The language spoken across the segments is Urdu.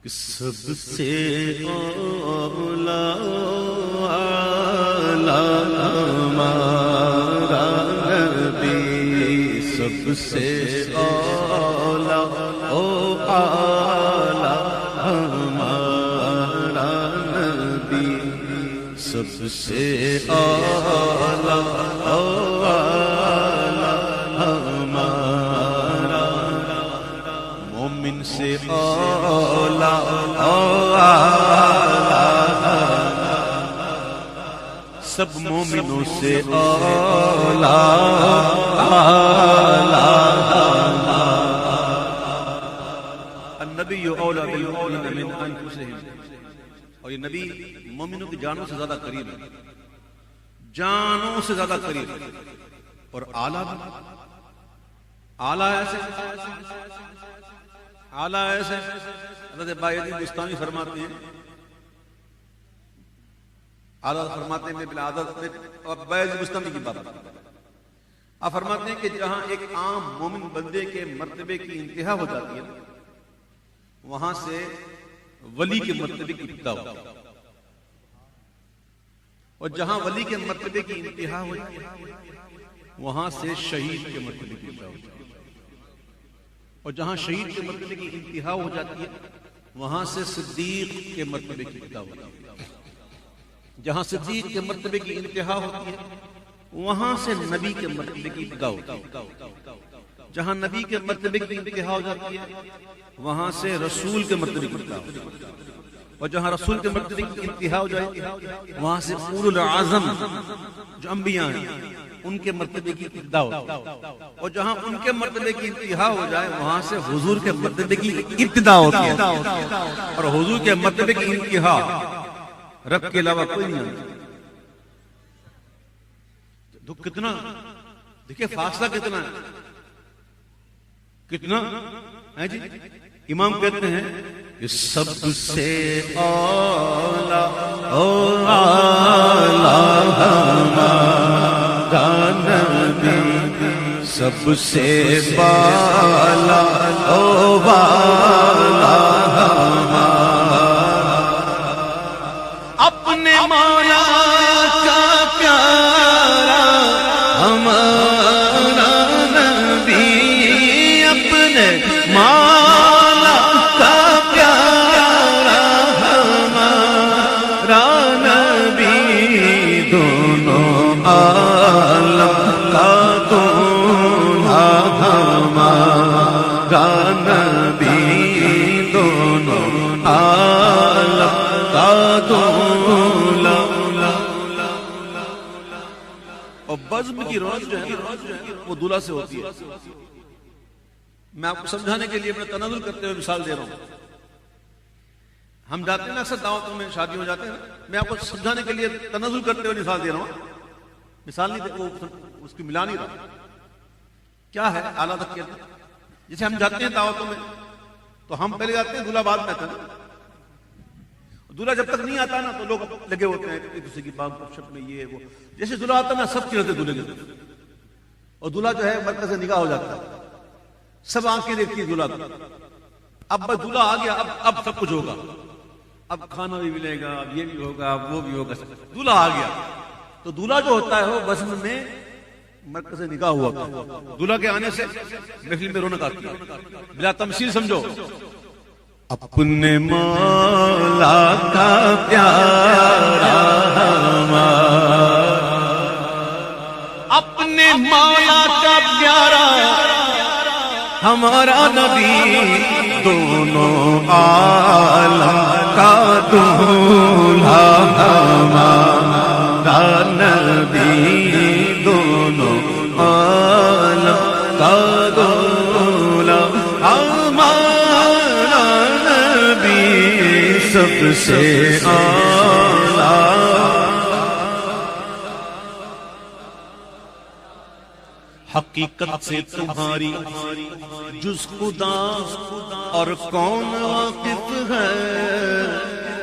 سب سے اولا ہمارا نبی، سب سے اولا ہمارا نبی، سب سے اولا ہمارا مومن سے اولا سب مومنوں سے اولا النبی اولا بالمؤمنین من انفسہم، اور یہ نبی مومنوں کی جانوں سے زیادہ قریب ہے، جانوں سے زیادہ قریب ہے، اور اعلیٰ ایسے حضرت بایزید بستامی فرماتے ہیں، اعلیٰ فرماتے ہیں بالعادت میں، اور بایزید بستامی کی بات آپ فرماتے ہیں کہ جہاں ایک عام مومن بندے کے مرتبے کی انتہا ہو جاتی ہے وہاں سے ولی کے مرتبے کی ابتدا ہوتی ہے، اور جہاں ولی کے مرتبے کی انتہا ہو جاتی ہے وہاں سے شہید کے مرتبے کی ابتدا ہوتی ہے، اور جہاں شہید کے مرتبے کی انتہا ہو جاتی ہے وہاں سے صدیق کے مرتبے کی ابتدا ہوتی ہے، جہاں صدیق کے مرتبے کی انتہا ہوتی ہے وہاں سے نبی کے مرتبے کی ابتدا ہوتی ہے، جہاں نبی کے مرتبے کی انتہا ہو جاتی ہے وہاں سے رسول کے مرتبے کی ابتدا ہوتی ہے، اور جہاں رسول کے مرتبے کی انتہا ہو جائے وہاں سے اولو العزم جو انبیاء ہیں ان کے مرتبے کی ابتدا ہوتی ہے، اور جہاں ان کے مرتبے کی انتہا ہو جائے وہاں سے حضور کے مرتبے کی ابتدا ہوتی ہے، اور حضور کے مرتبے کی انتہا رب کے علاوہ کوئی نہیں ہوتا۔ تو کتنا دیکھیں فاصلہ کتنا ہے جی، امام کہتے ہیں کہ سب سے اولا نبی، سب سے بالا اپنے مولا کا پیارا ہمارا نبی، اپنے مولا کا پیارا ہمارا نبی، دونوں عالم کا دولہا ہمارا نبی، دونوں عالم کا دولہا۔ اور بزم کی رونق جو ہے وہ دولہا سے ہوتی ہے۔ میں آپ کو سمجھانے کے لیے اپنا تنزل کرتے ہوئے مثال دے رہا ہوں۔ ہم جاتے ہیں نا اکثر دعوتوں میں، شادی ہو جاتے ہیں، میں آپ کو سمجھانے کے لیے تنزل کرتے ہوئے مثال دے رہا ہوں، مثال نہیں دے، وہ اس کی ملا نہیں رہا کیا ہے اعلیٰ تک کہتے ہیں۔ جیسے ہم جاتے ہیں دعوتوں میں تو ہم پہلے جاتے ہیں، دولہا بعد میں آتا ہے، دولہا جب تک نہیں آتا نا تو لوگ لگے ہوتے ہیں ایک دوسرے کی بات گپ شپ میں، یہ وہ، جیسے دولہا آتا ہے نا سب چڑھتے دولہے کے، اور دولہا جو ہے مرکز سے نگاہ ہو جاتا ہے، سب آنکھیں دیکھتی ہیں دولہا کو، اب بس دولہا آ گیا، اب سب کچھ ہوگا، اب کھانا بھی ملے گا، اب یہ بھی ہوگا، اب وہ بھی ہوگا، دولہا آ گیا۔ تو دولہا جو ہوتا ہے وہ وزن میں مرکز سے نگاہ ہوا، دولہا کے آنے سے محفل میں رونق آتی ہے، بلا تمثیل سمجھو۔ اپنے مولا کا پیارا اپنے مولا کا پیارا ہمارا نبی، دونوں عالم کا دولہا ہمارا نبی، دونوں عالم کا دولہا ہمارا نبی، سب سے اعلیٰ۔ حقیقت سے تمہاری جز خدا اور کون واقف ہے،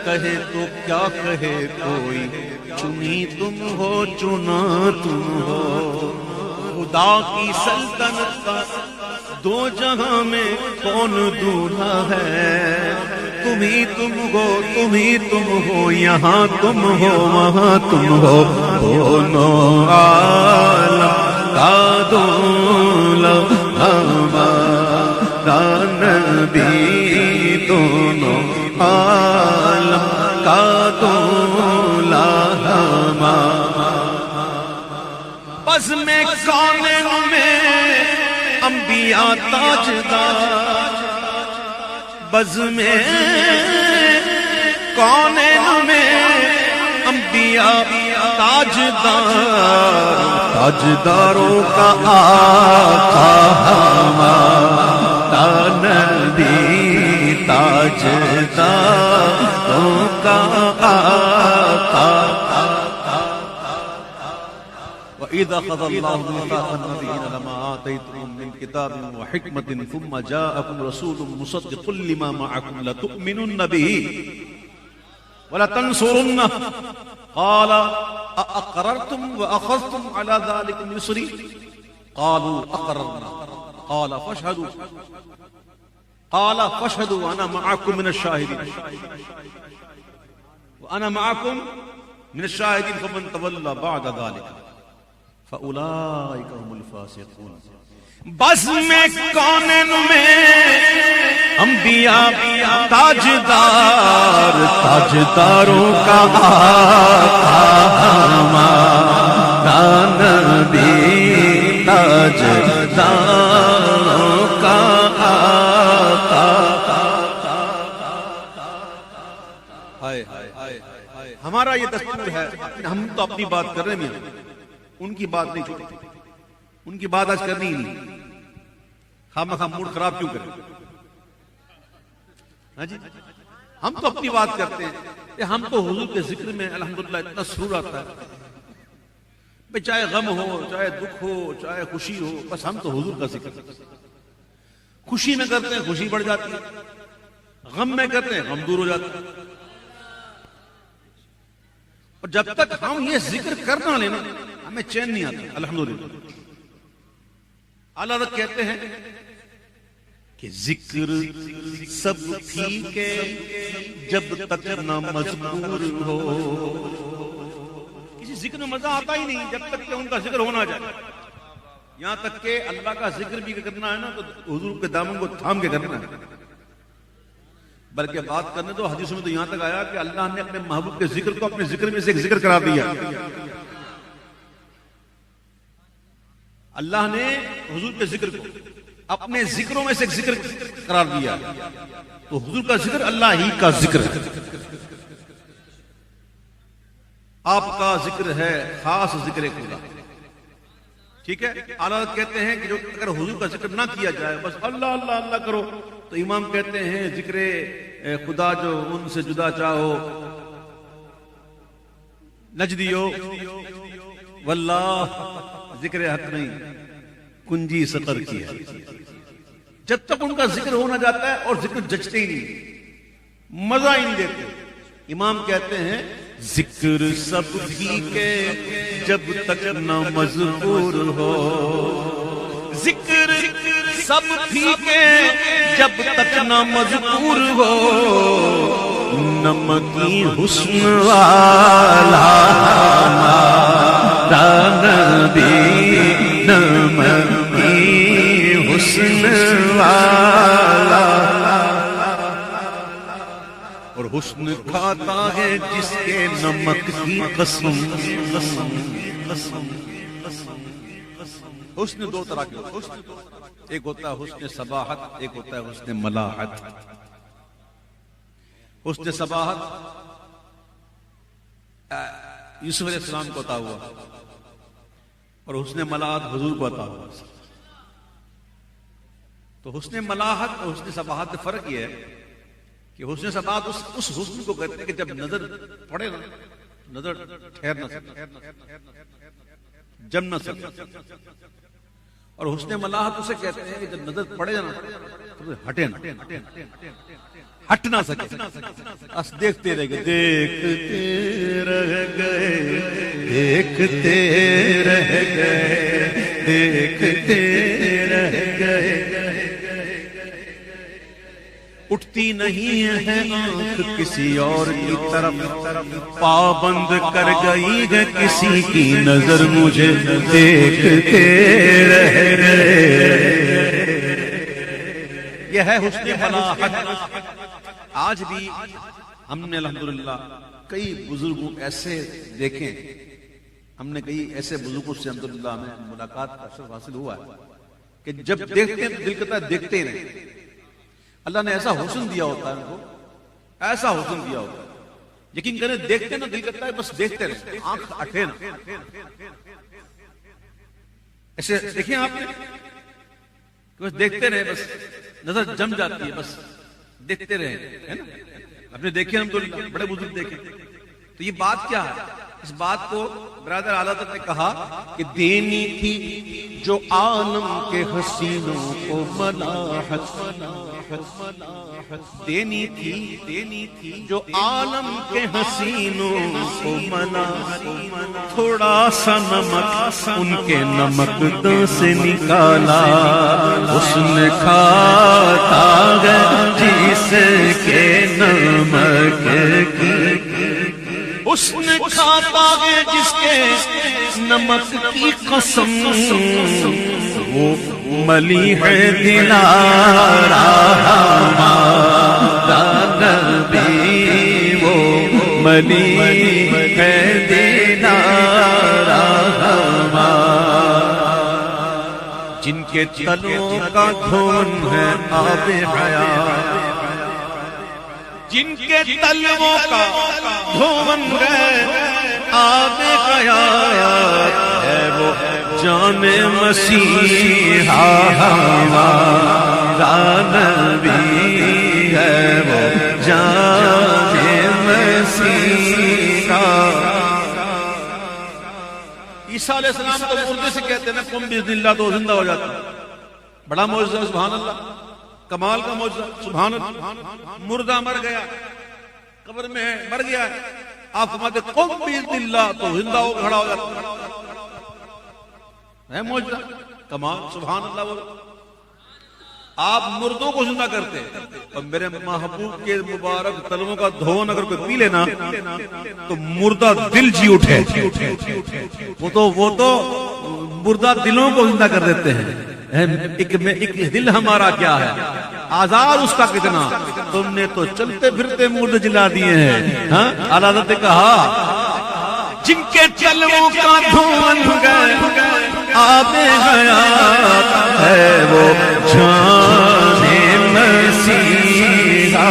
کہے تو کیا کہے کوئی، چنی تم ہو چنا تم ہو، خدا کی سلطنت کا دو جہاں میں کون دولہا ہے، تم تم ہی تم ہو، تم ہی تم ہو، یہاں تم ہو وہاں تم ہو، دونوں عالم کا دولہ ہمارا نبی، دونوں عالم کا دولہ ہمارا۔ بزم کونین میں انبیاء تاجدار، بزم کونین میں انبیاء تاجدار، تاجداروں کا آقا ہمارا نبی، تاجداروں کا آقا۔ وَإِذَا قَضَى اللَّهُ مِيثَاقَ النَّبِيِّينَ لَمَا آتَيْتُكُم مِّن كِتَابٍ وَحِكْمَةٍ ثُمَّ جَاءَكُمْ رَسُولٌ مُّصَدِّقٌ لِّمَا مَعَكُمْ لَتُؤْمِنُنَّ بِهِ وَلَتَنصُرُنَّهُ قَالَ أَأَقْرَرْتُمْ وَأَخَذْتُمْ عَلَى ذَلِكُمْ إِصْرِي قَالُوا أَقْرَرْنَا قَالَ فَاشْهَدُوا وَأَنَا مَعَكُمْ مِنَ الشَّاهِدِينَ فَمَن تَوَلَّى بَعْدَ ذَلِكَ فَأُولَئِكَ هُمُ الْفَاسِقُونَ۔ بزم کونین میں انبیاء تاجدار، تاجداروں کا آقا ہمارا نبی، تاجداروں کا آقا۔ ہمارا یہ دستور ہے، ہم تو اپنی بات کر رہے ہیں، ان کی بات نہیں چھوڑی، ان کی بات آج کرنی ہی نہیں، خام خام موڈ خراب کیوں کریں؟ ہاں جی، ہم تو اپنی بات کرتے ہیں، ہم تو حضور کے ذکر میں الحمدللہ اتنا سرور آتا ہے، چاہے غم ہو، چاہے دکھ ہو، چاہے خوشی ہو، بس ہم تو حضور کا ذکر کرتے ہیں۔ خوشی میں کرتے ہیں خوشی بڑھ جاتی ہے، غم میں کرتے ہیں غم دور ہو جاتا ہے، اور جب تک ہم یہ ذکر کرنا لینا ہمیں چین نہیں آتا۔ الحمدللہ اللہ کہتے ہیں کہ ذکر سب ٹھیک ہے جب تک نہ مذکور ہو، کسی ذکر میں مزہ آتا ہی نہیں جب تک کہ ان کا ذکر ہونا جائے۔ یہاں تک کہ اللہ کا ذکر بھی کرنا ہے نا تو حضور کے دامن کو تھام کے کرنا ہے، بلکہ بات کرنے تو حدیثوں میں تو یہاں تک آیا کہ اللہ نے اپنے محبوب کے ذکر کو اپنے ذکر میں سے ایک ذکر قرار دیا۔ اللہ نے حضور کے ذکر کو اپنے ذکروں میں سے ایک ذکر قرار دیا، تو حضور کا ذکر اللہ ہی کا ذکر ہے، آپ کا ذکر ہے خاص ذکر خدا، ٹھیک ہے۔ اعلیٰ کہتے ہیں کہ جو اگر حضور کا ذکر نہ کیا جائے بس اللہ اللہ اللہ کرو، تو امام کہتے ہیں ذکر خدا جو ان سے جدا چاہو نجدیو واللہ، ذکر حق نہیں کنجی سقر کی ہے، جب تک ان کا ذکر ہونا جاتا ہے اور ذکر جچتے ہی نہیں، مزہ ہی نہیں دیتے۔ امام کہتے ہیں ذکر سب ٹھیک ہے جب تک نہ مذکور ہو، ذکر سب ٹھیک ہے جب تک نہ مذکور ہو، نمکی حسن والا ہمارا نبی، نمکی حسن والا، اور حسن کھاتا ہے جس کے نمک کی قسم۔ حسن دو طرح کے حسن، ایک ہوتا ہے حسن صباحت، ایک ہوتا ہے حسن ملاحت۔ حسن صباحت یوسف علیہ السلام کو عطا ہوا، اور حسن ملاحت حضور کو عطا ہوا۔ تو حسن ملاحت اور حسن صباحت میں فرق یہ ہے کہ حسن صباحت اس حسن کو کہتے ہیں کہ جب نظر پڑے نا، نظر ٹھہر نہ سکے، جم نہ سکے، اور حسن ملاحت اسے کہتے ہیں کہ جب نظر پڑے نا تو ہٹے نہ، ہٹ نہ سکے، بس دیکھتے رہ گئے، دیکھتے رہ گئے، دیکھتے رہ گئے، دیکھتے رہ گئے، اٹھتی نہیں ہے آنکھ کسی اور کی طرف، پابند کر گئی ہے کسی کی نظر مجھے دیکھتے رہ گئے۔ یہ ہے حسن فلاحت۔ آج بھی ہم نے الحمدللہ کئی بزرگوں ایسے دیکھیں، ہم نے کئی ایسے بزرگوں سے الحمدللہ ہمیں ملاقات کا شرف حاصل ہوا ہے کہ جب دیکھتے ہیں تو دل کرتا ہے دیکھتے رہیں۔ اللہ نے ایسا حسن دیا ہوتا ہے ان کو، ایسا حسن دیا ہوتا ہے، یقین کریں دیکھتے نا دل کرتا ہے بس دیکھتے رہیں، آنکھ اٹھے نا۔ ایسے دیکھیں آپ نے بس دیکھتے رہے، بس نظر جم جاتی ہے، بس دیکھتے رہے، ہے نا۔ آپ نے دیکھے الحمدللہ بڑے بزرگ دیکھے، تو یہ بات کیا ہے؟ اس بات کو برادر اعلیٰ حضرت نے کہا کہ دینی تھی جو عالم کے حسینوں کو ملاحت، دینی تھی جو عالم کے حسینوں کو ملاحت، تھوڑا سا نمک ان کے نمک سے نکالا، اس نے کھاتا ہے جس کے نمک کی، اس نے کھاتا ہے جس کے نمک کی قسم، وہ ملی ہے دلارا ہمارا نبی، وہ ملی ہے دلارا ہمارا، جن کے تلوں کا دھون ہے آب حیات، جن کے تلووں کا دھون ہے آب حیات، ہے وہ جان مسیحا ہمارا نبی، ہے وہ جان مسیحا۔ عیسیٰ علیہ السلام تو مردے سے کہتے ہیں نا قم باذن اللہ، تو زندہ ہو جاتا ہے، بڑا معجزہ سبحان اللہ، کمال کا معجزہ سبحان اللہ۔ مردہ مر گیا، قبر میں ہے، مر گیا ہے، آپ فرماتے قم باذن اللہ، تو زندہ ہو کھڑا ہو جاتا ہے، معجزہ کمال سبحان اللہ۔ آپ مردوں کو زندہ کرتے، اور میرے محبوب کے مبارک تلووں کا دھون اگر کوئی پی لینا تو مردہ دل جی اٹھے، وہ تو مردہ دلوں کو زندہ کر دیتے ہیں۔ ایک دل ہمارا کیا ہے، آزاد اس کا کتنا، تم نے تو چلتے پھرتے مرد جلا دیے ہیں۔ ہاں اعلیٰ حضرت نے کہا جن کے تلووں کا دھون آب حیات، ہے وہ جان مسیحا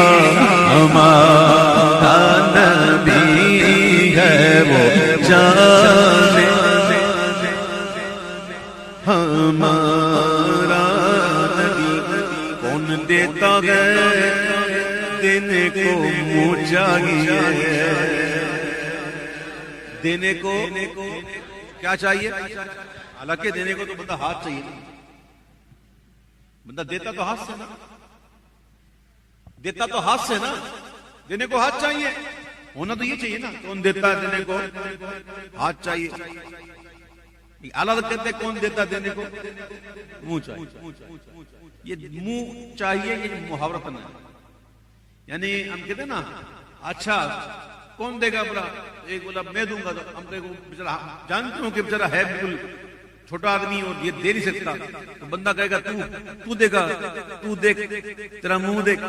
ہمارا نبی، ہے وہ جان ہمارا نبی۔ کون دیتا ہے دینے کو منہ چاہیے، دینے کو کیا چاہیے؟ حالانکہ دینے کو تو بندہ ہاتھ چاہیے، بندہ دیتا تو ہاتھ سے نا، دیتا تو ہاتھ سے نا، دینے کو ہاتھ چاہیے، ہونا تو یہ چاہیے نا، کون دیتا ہے دینے کو ہاتھ چاہیے۔ اعلیٰ کہتے ہیں کون دیتا دینے کو منہ چاہیے، یہ منہ چاہیے، یہ محاورت نہ ہے، یعنی ہم کہتے ہیں نا اچھا کون دے گا، بڑا ایک بولا میں دوں گا، تو ہم بیچارہ جانتے ہوں کہ بیچارہ ہے بالکل چھوٹا آدمی اور یہ دے نہیں سکتا، تو بندہ کہے گا تو دے گا، تو دیکھ تیرا منہ دیکھ،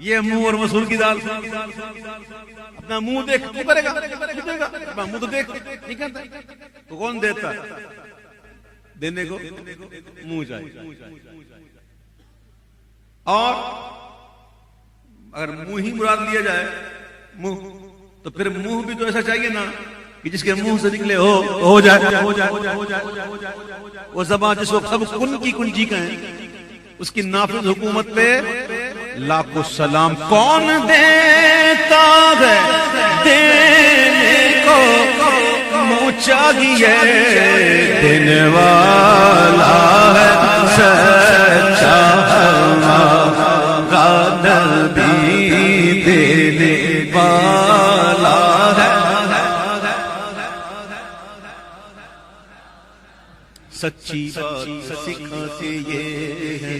یہ منہ اور مسور کی دال، اپنا منہ دیکھ، تو کرے گا دے گا، اپنا منہ تو دیکھ نہیں کرتا، تو کون دیتا ہے دینے کو منہ چاہیے۔ اور اگر منہ ہی مراد لیا جائے منہ، تو پھر منہ بھی تو ایسا چاہیے نا کہ جس کے منہ سے نکلے ہو جائے، وہ زبان جس وقت سب کنجی کہیں، اس کی نافذ حکومت پہ لاکھوں سلام۔ کون دیتا ہے دینے کو منہ چاہیے، دینے والا ہے سچا ہمارا نبی، دینے والا ہے سچی بات سکھاتے یہ ہے،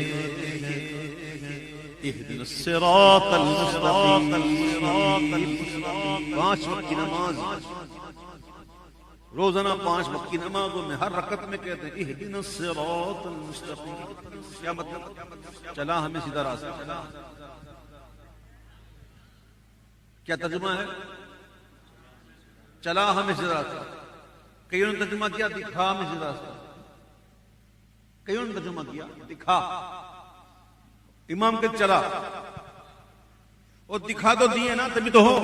اہدنا الصراط المستقیم. 5 وقت کی نماز روزانہ 5 وقت کی نمازوں میں ہر رکعت میں کہتے ہیں اہدنا الصراط المستقیم. کیا مطلب؟ چلا ہمیں سیدھا راستہ. کیا ترجمہ ہے؟ چلا ہمیں سیدھا راستہ. کئیوں نے ترجمہ کیا دکھا ہمیں سیدھا راستہ. کئیوں نے ترجمہ کیا دکھا. امام کے چلا اور دکھا تو دیے نا تبھی تو ہو.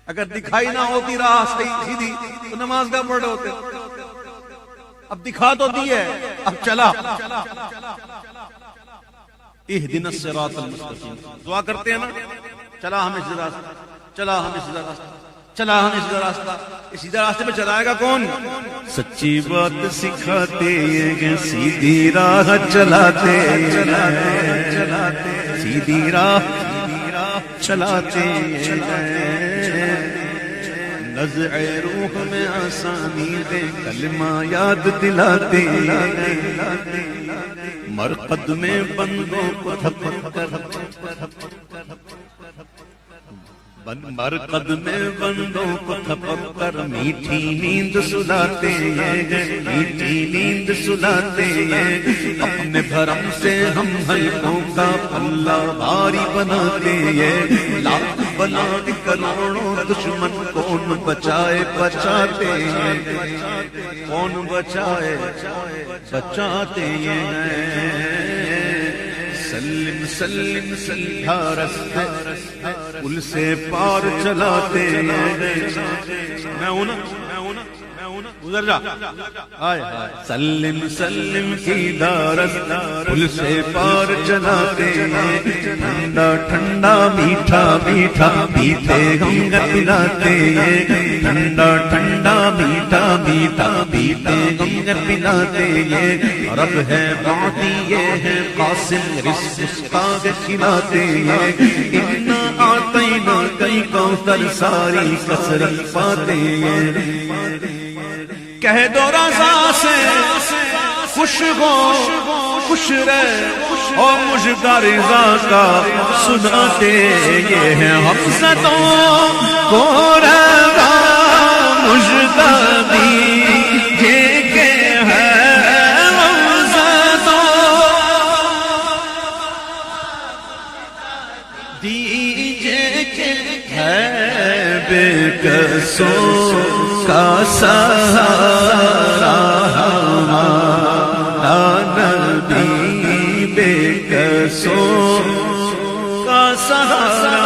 اگر دکھائی نہ ہوتی راہ صحیح سیدھی تو نماز کا پڑھ ہوتے. اب دکھا تو دی ہے اب چلا. اہدنا الصراط المستقیم دعا کرتے ہیں نا چلا ہمیں سیدھا راستہ. چلا ہمیں سیدھا راستہ. چلا ہمیں سیدھا راستہ. اس سیدھا راستے پہ چلائے گا کون؟ سچی بات سکھاتے ہیں سیدھی راہ چلاتے سیدھی راہ چلاتے نزع روح میں آسانی دے کلمہ یاد دلاتے مرقد میں بندوں کو تھپک کر مرقد میں بندوں کو تھپک کر میٹھی نیند سلاتے میٹھی نیند سلاتے اپنے بھرم سے ہم حلقوں کا پلہ بھاری بناتے لاکھ بنا کروڑوں دشمن کون بچائے بچاتے کون بچائے بچاتے سلم سلم سیدھا رستہ پل سے پار چلاتے میں ہوں نا ادھر جا. سلم سلم سیدھا رستہ پل سے پار چلاتے ٹھنڈا ٹھنڈا میٹھا میٹھا پیتے ہم پلاتے ٹھنڈا ٹھنڈا میٹھا میٹھا پیتے ہم پلاتے رب ہے باقی یہ ہے قاسم رزق کھلاتے اتنا آتے نہ کئی کوثر ساری کثرت پاتے کہہ دو رضا سے خوش ہو خوش رہ اور مجھے رضا کا سناتے یہ ہے حفظتوں کو رضا مجھے دیجے کہ ہے حفظتوں دیجے کہ ہے بے قصوں کا سہارا ہمارا نبی بے قصوں کا سہارا